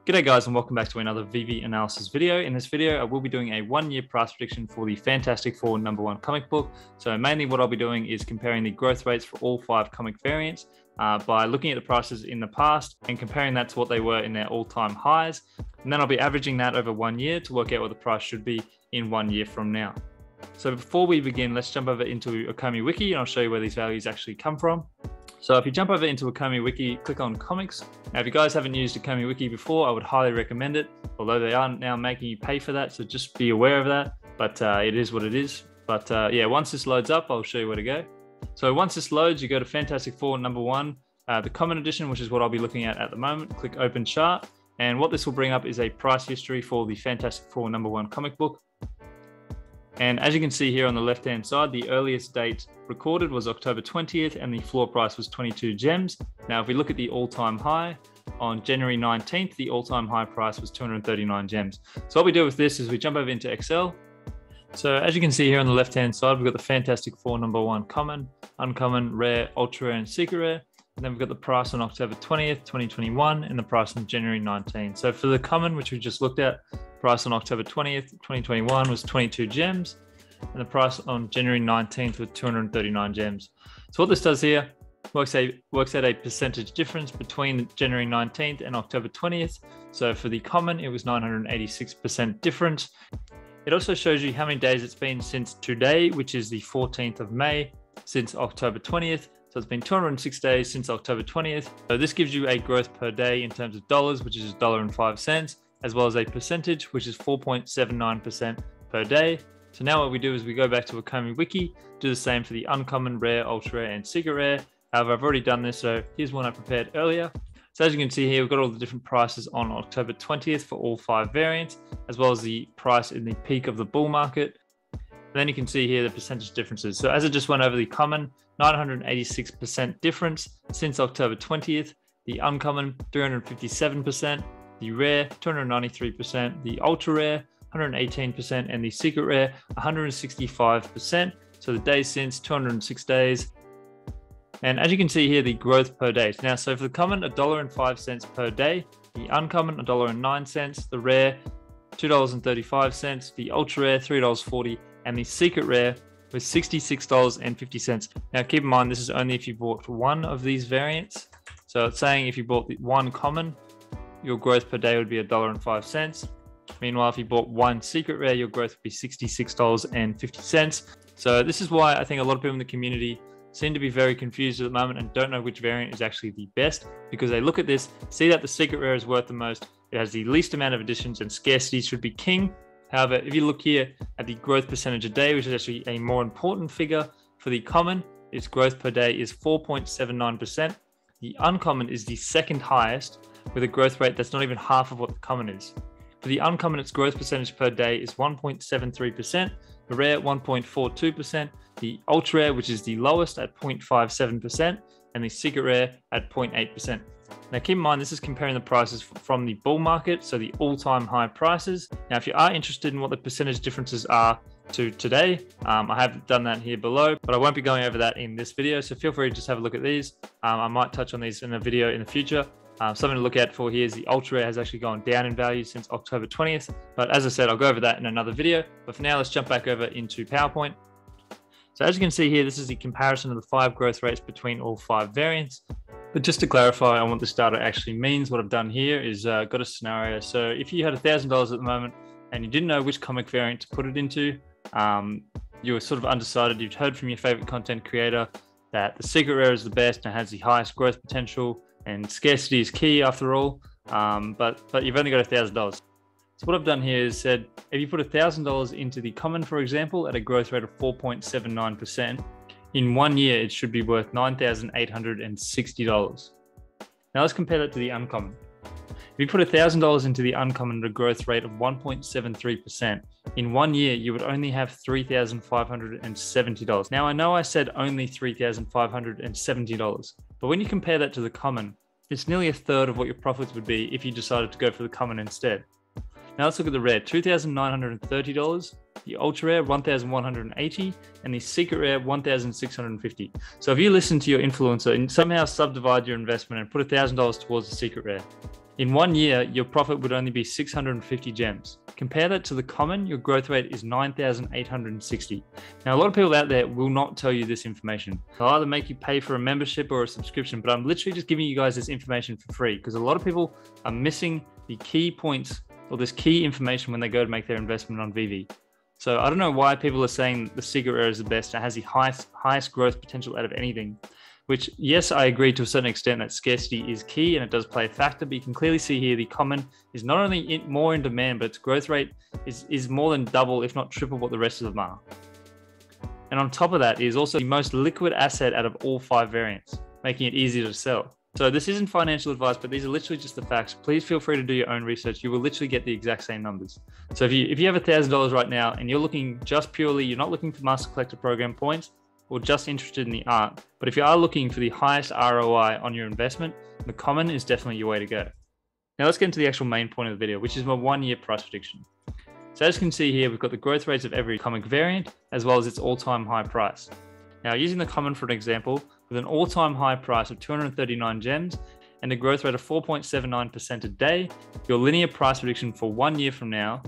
G'day guys, and welcome back to another Veve Analysis video. In this video, I will be doing a 1-year price prediction for the Fantastic Four #1 comic book. So mainly what I'll be doing is comparing the growth rates for all 5 comic variants by looking at the prices in the past and comparing that to what they were in their all-time highs. And then I'll be averaging that over 1 year to work out what the price should be in 1 year from now. So before we begin, let's jump over into Okomi Wiki and I'll show you where these values actually come from. So if you jump over into Okomi Wiki, click on comics. Now, if you guys haven't used Okomi Wiki before, I would highly recommend it, although they are now making you pay for that. So just be aware of that, but it is what it is. But yeah, once this loads up, I'll show you where to go. So once this loads, you go to Fantastic Four #1, the common edition, which is what I'll be looking at the moment. Click open chart. And what this will bring up is a price history for the Fantastic Four #1 comic book. And as you can see here on the left-hand side, the earliest date recorded was October 20th and the floor price was 22 gems. Now, if we look at the all-time high, on January 19th, the all-time high price was 239 gems. So what we do with this is we jump over into Excel. So as you can see here on the left-hand side, we've got the Fantastic Four #1 common, uncommon, rare, ultra rare, and secret rare. And then we've got the price on October 20th, 2021, and the price on January 19th. So for the common, which we just looked at, price on October 20th, 2021 was 22 gems, and the price on January 19th was 239 gems. So what this does here, works out a percentage difference between January 19th and October 20th. So for the common, it was 986% difference. It also shows you how many days it's been since today, which is the 14th of May, since October 20th. So it's been 206 days since October 20th. So this gives you a growth per day in terms of dollars, which is $1.05, as well as a percentage, which is 4.79% per day. So now what we do is we go back to Okomi Wiki, do the same for the uncommon, rare, ultra rare, and secret rare. However, I've already done this, so here's one I prepared earlier. So as you can see here, we've got all the different prices on October 20th for all 5 variants, as well as the price in the peak of the bull market. And then you can see here the percentage differences. So as I just went over the common, 986% difference since October 20th, the uncommon 357%, the rare 293%, the ultra rare 118%, and the secret rare 165%. So the days since 206 days. And as you can see here, the growth per day. Now, so for the common, $1.05 per day, the uncommon $1.09, the rare $2.35, the ultra rare $3.40, and the secret rare was $66.50. Now keep in mind, this is only if you bought one of these variants. So it's saying if you bought the one common, your growth per day would be $1.05. Meanwhile, if you bought one secret rare, your growth would be $66.50. So this is why I think a lot of people in the community seem to be very confused at the moment and don't know which variant is actually the best, because they look at this, see that the secret rare is worth the most, it has the least amount of additions, and scarcity should be king. However, if you look here at the growth percentage a day, which is actually a more important figure for the common, its growth per day is 4.79%. The uncommon is the second highest, with a growth rate that's not even half of what the common is. For the uncommon, its growth percentage per day is 1.73%, the rare 1.42%, the ultra rare, which is the lowest, at 0.57%, and the secret rare at 0.8%. Now keep in mind, this is comparing the prices from the bull market, so the all-time high prices. Now, if you are interested in what the percentage differences are to today, I have done that here below, but I won't be going over that in this video, so feel free to just have a look at these. I might touch on these in a video in the future. Something to look at for here is the ultra rare has actually gone down in value since October 20th. But as I said, I'll go over that in another video. But for now, let's jump back over into PowerPoint. So as you can see here, this is the comparison of the 5 growth rates between all 5 variants. But just to clarify on what this data actually means, what I've done here is got a scenario. So if you had $1,000 at the moment and you didn't know which comic variant to put it into, you were sort of undecided, you'd heard from your favorite content creator that the secret rare is the best and has the highest growth potential, and scarcity is key after all, but you've only got $1,000. So what I've done here is said, if you put $1,000 into the common, for example, at a growth rate of 4.79%, in 1 year, it should be worth $9,860. Now let's compare that to the uncommon. If you put $1,000 into the uncommon at a growth rate of 1.73%, in 1 year, you would only have $3,570. Now, I know I said only $3,570, but when you compare that to the common, it's nearly a third of what your profits would be if you decided to go for the common instead. Now let's look at the rare, $2,930, the ultra rare, $1,180, and the secret rare, $1,650. So if you listen to your influencer and somehow subdivide your investment and put $1,000 towards the secret rare, In 1 year, your profit would only be 650 gems. Compare that to the common, your growth rate is 9,860. Now, a lot of people out there will not tell you this information. They'll either make you pay for a membership or a subscription, but I'm literally just giving you guys this information for free because a lot of people are missing the key points or this key information when they go to make their investment on Veve. So I don't know why people are saying the secret rare is the best. It has the highest growth potential out of anything. Which, yes, I agree to a certain extent that scarcity is key and it does play a factor, but you can clearly see here the common is not only more in demand, but its growth rate is more than double, if not triple what the rest of them are. And on top of that, it is also the most liquid asset out of all 5 variants, making it easier to sell. So this isn't financial advice, but these are literally just the facts. Please feel free to do your own research. You will literally get the exact same numbers. So if you have $1,000 right now and you're looking just purely, you're not looking for Master Collector Program points, or just interested in the art. But if you are looking for the highest ROI on your investment, the common is definitely your way to go. Now let's get into the actual main point of the video, which is my 1 year price prediction. So as you can see here, we've got the growth rates of every comic variant, as well as its all-time high price. Now using the common for an example, with an all-time high price of 239 gems and a growth rate of 4.79% a day, your linear price prediction for 1 year from now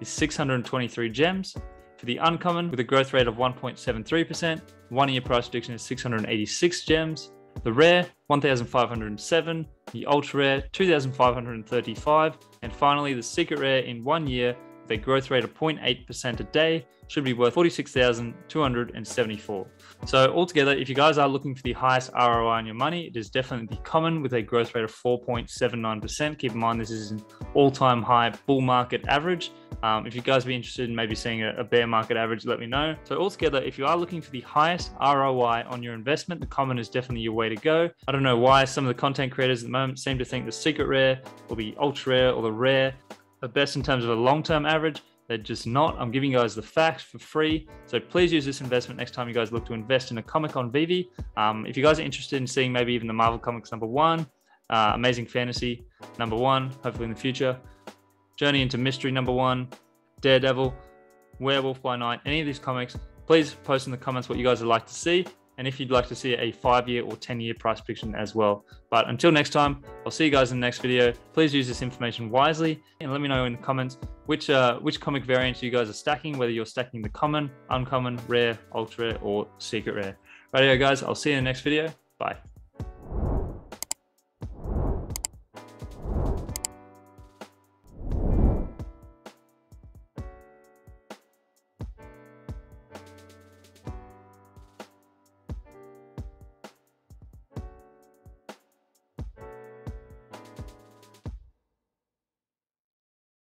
is 623 gems. For the uncommon, with a growth rate of 1.73%, 1 year price prediction is 686 gems. The rare, 1,507. The ultra rare, 2,535. And finally, the secret rare in 1 year, with a growth rate of 0.8% a day, should be worth 46,274. So altogether, if you guys are looking for the highest ROI on your money, it is definitely the common with a growth rate of 4.79%. Keep in mind, this is an all-time high bull market average. If you guys be interested in maybe seeing a bear market average, let me know. So altogether, if you are looking for the highest ROI on your investment, the common is definitely your way to go. I don't know why some of the content creators at the moment seem to think the secret rare or the ultra rare or the rare are best in terms of a long-term average. They're just not. I'm giving you guys the facts for free. So please use this investment next time you guys look to invest in a comic on Veve. If you guys are interested in seeing maybe even the Marvel Comics #1, Amazing Fantasy #1, hopefully in the future, Journey into Mystery #1, Daredevil, Werewolf by Night, any of these comics, please post in the comments what you guys would like to see. And if you'd like to see a 5-year or 10-year price prediction as well. But until next time, I'll see you guys in the next video. Please use this information wisely and let me know in the comments which comic variants you guys are stacking, whether you're stacking the common, uncommon, rare, ultra rare, or secret rare. Rightio guys, I'll see you in the next video. Bye.